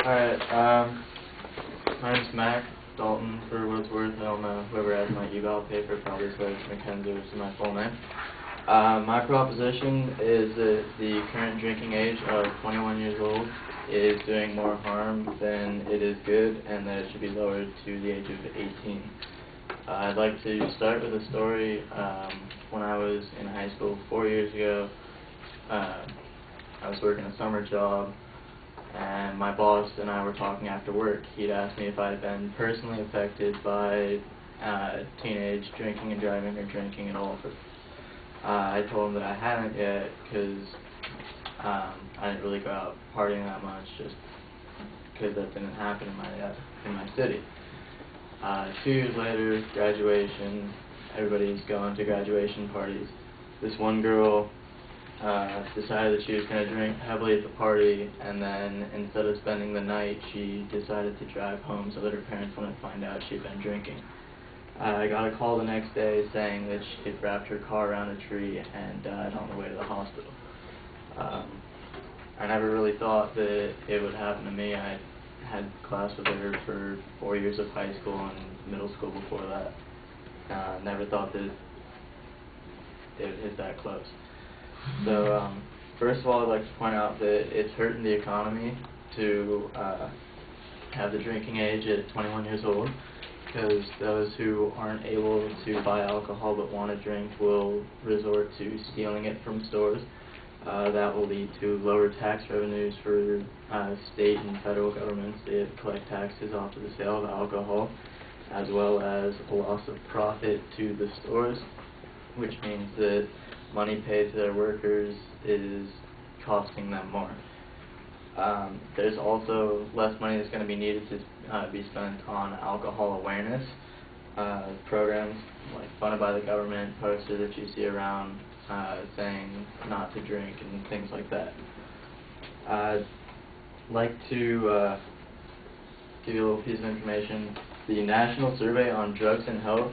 Alright, my name's Mac Dalton, for what it's worth. I don't know, whoever has my eval paper probably says Mackenzie, which is my full name. My proposition is that the current drinking age of 21 years old is doing more harm than it is good, and that it should be lowered to the age of 18. I'd like to start with a story. When I was in high school 4 years ago, I was working a summer job, and my boss and I were talking after work. He'd asked me if I had been personally affected by teenage drinking and driving, or drinking at all. I told him that I hadn't yet, because I didn't really go out partying that much, just because that didn't happen in my city. 2 years later, graduation, everybody's going to graduation parties. This one girl decided that she was going to drink heavily at the party, and then instead of spending the night, she decided to drive home so that her parents wouldn't find out she'd been drinking. I got a call the next day saying that she had wrapped her car around a tree and died on the way to the hospital. I never really thought that it would happen to me. I had class with her for 4 years of high school and middle school before that. Never thought that it would hit that close. So, first of all, I'd like to point out that it's hurting the economy to have the drinking age at 21 years old, because those who aren't able to buy alcohol but want to drink will resort to stealing it from stores. That will lead to lower tax revenues for state and federal governments that collect taxes off of the sale of alcohol, as well as a loss of profit to the stores, which means that money paid to their workers is costing them more. There's also less money that's going to be needed to be spent on alcohol awareness programs, like funded by the government, posters that you see around saying not to drink and things like that. I'd like to give you a little piece of information. The National Survey on Drugs and Health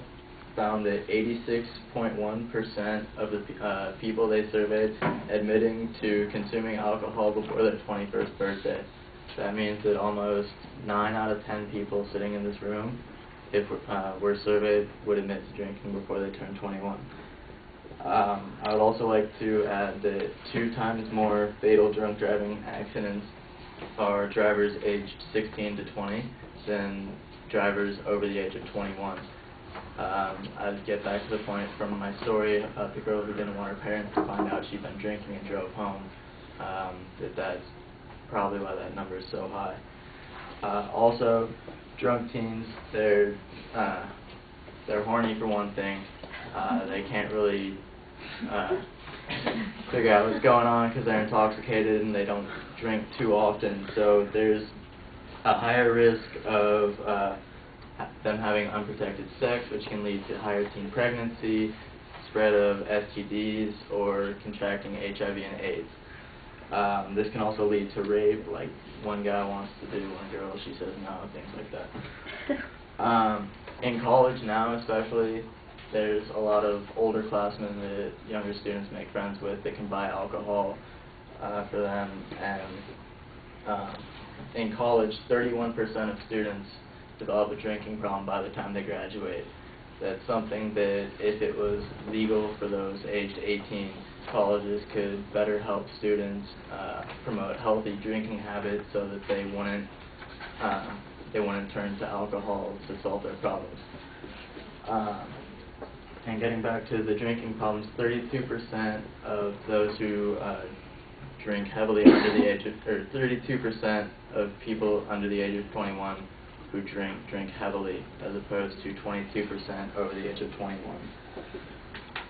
found that 86.1% of the people they surveyed admitting to consuming alcohol before their 21st birthday. That means that almost 9 out of 10 people sitting in this room, if were surveyed, would admit to drinking before they turn 21. I would also like to add that 2 times more fatal drunk driving accidents are drivers aged 16 to 20 than drivers over the age of 21. I'd get back to the point from my story about the girl who didn't want her parents to find out she'd been drinking and drove home, that's probably why that number is so high. Also, drunk teens, they're horny for one thing. They can't really figure out what's going on because they're intoxicated and they don't drink too often, so there's a higher risk of them having unprotected sex, which can lead to higher teen pregnancy, spread of STDs, or contracting HIV and AIDS. This can also lead to rape, like one guy wants to do, one girl, she says no, things like that. In college now especially, there's a lot of older classmen that younger students make friends with that can buy alcohol for them, and in college, 31% of students develop a drinking problem by the time they graduate. That's something that, if it was legal for those aged 18, colleges could better help students promote healthy drinking habits so that they wouldn't turn to alcohol to solve their problems. And getting back to the drinking problems, 32% of those who drink heavily under the age of, or 32% of people under the age of 21 who drink heavily, as opposed to 22% over the age of 21.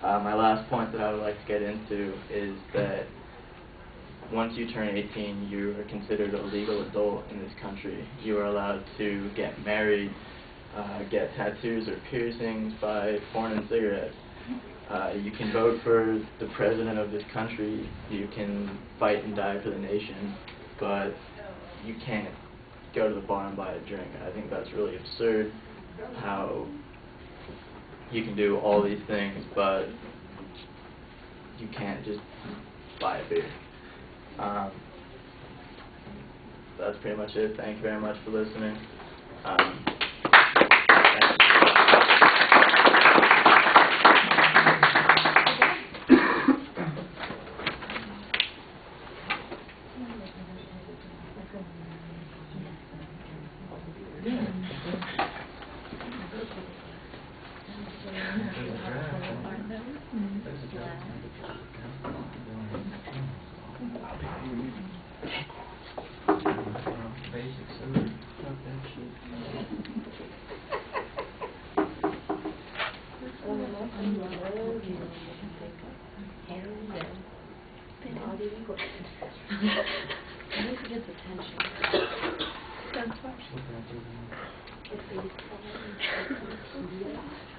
My last point that I would like to get into is that once you turn 18, you are considered a legal adult in this country. You are allowed to get married, get tattoos or piercings, buy porn and cigarettes. You can vote for the president of this country, you can fight and die for the nation, but you can't go to the bar and buy a drink. I think that's really absurd, how you can do all these things, but you can't just buy a beer. that's pretty much it. Thank you very much for listening.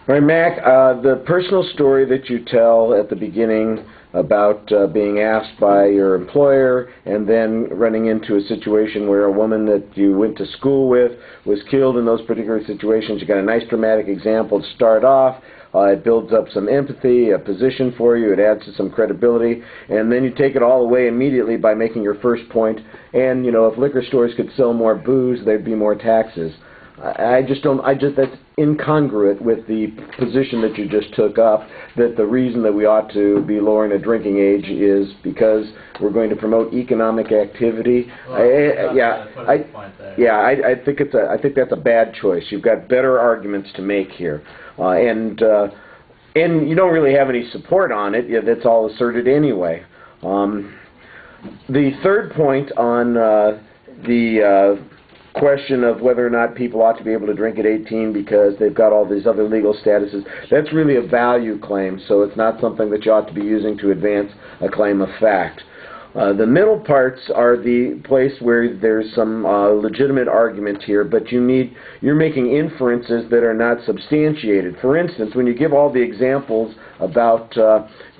All right, Mac, the personal story that you tell at the beginning about being asked by your employer and then running into a situation where a woman that you went to school with was killed in those particular situations, you got a nice dramatic example to start off. It builds up some empathy, a position for you, it adds to some credibility, and then you take it all away immediately by making your first point. And, you know, if liquor stores could sell more booze, there'd be more taxes. That's incongruent with the position that you just took up, that the reason that we ought to be lowering the drinking age is because we're going to promote economic activity. I think that's a bad choice. You've got better arguments to make here. And you don't really have any support on it. That's all asserted anyway. The third point on the question of whether or not people ought to be able to drink at 18 because they've got all these other legal statuses, that's really a value claim, so it's not something that you ought to be using to advance a claim of fact. The middle parts are the place where there's some legitimate argument here, but you're making inferences that are not substantiated. For instance, when you give all the examples about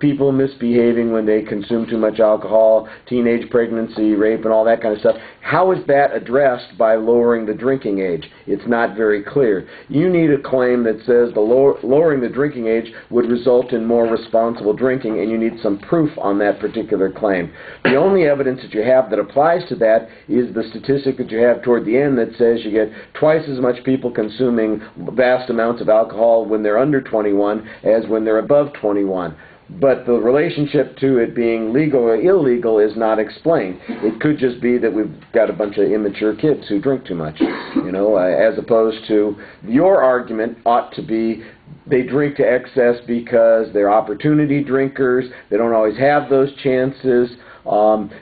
people misbehaving when they consume too much alcohol, teenage pregnancy, rape, and all that kind of stuff, how is that addressed by lowering the drinking age? It's not very clear. You need a claim that says the lowering the drinking age would result in more responsible drinking, and you need some proof on that particular claim. The only evidence that you have that applies to that is the statistic that you have toward the end that says you get twice as much people consuming vast amounts of alcohol when they're under 21 as when they're above 21. But the relationship to it being legal or illegal is not explained. It could just be that we've got a bunch of immature kids who drink too much, you know, as opposed to your argument ought to be they drink to excess because they're opportunity drinkers, they don't always have those chances,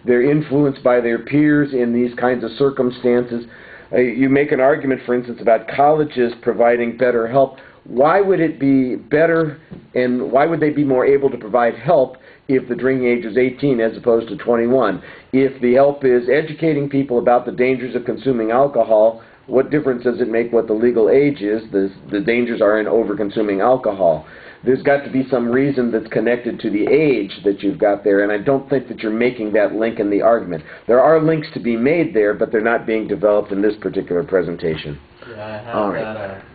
they're influenced by their peers in these kinds of circumstances. You make an argument, for instance, about colleges providing better help. Why would it be better and why would they be more able to provide help if the drinking age is 18 as opposed to 21? If the help is educating people about the dangers of consuming alcohol, what difference does it make what the legal age is? The dangers are in over-consuming alcohol. There's got to be some reason that's connected to the age that you've got there, and I don't think that you're making that link in the argument. There are links to be made there, but they're not being developed in this particular presentation. Yeah, I have all right. that.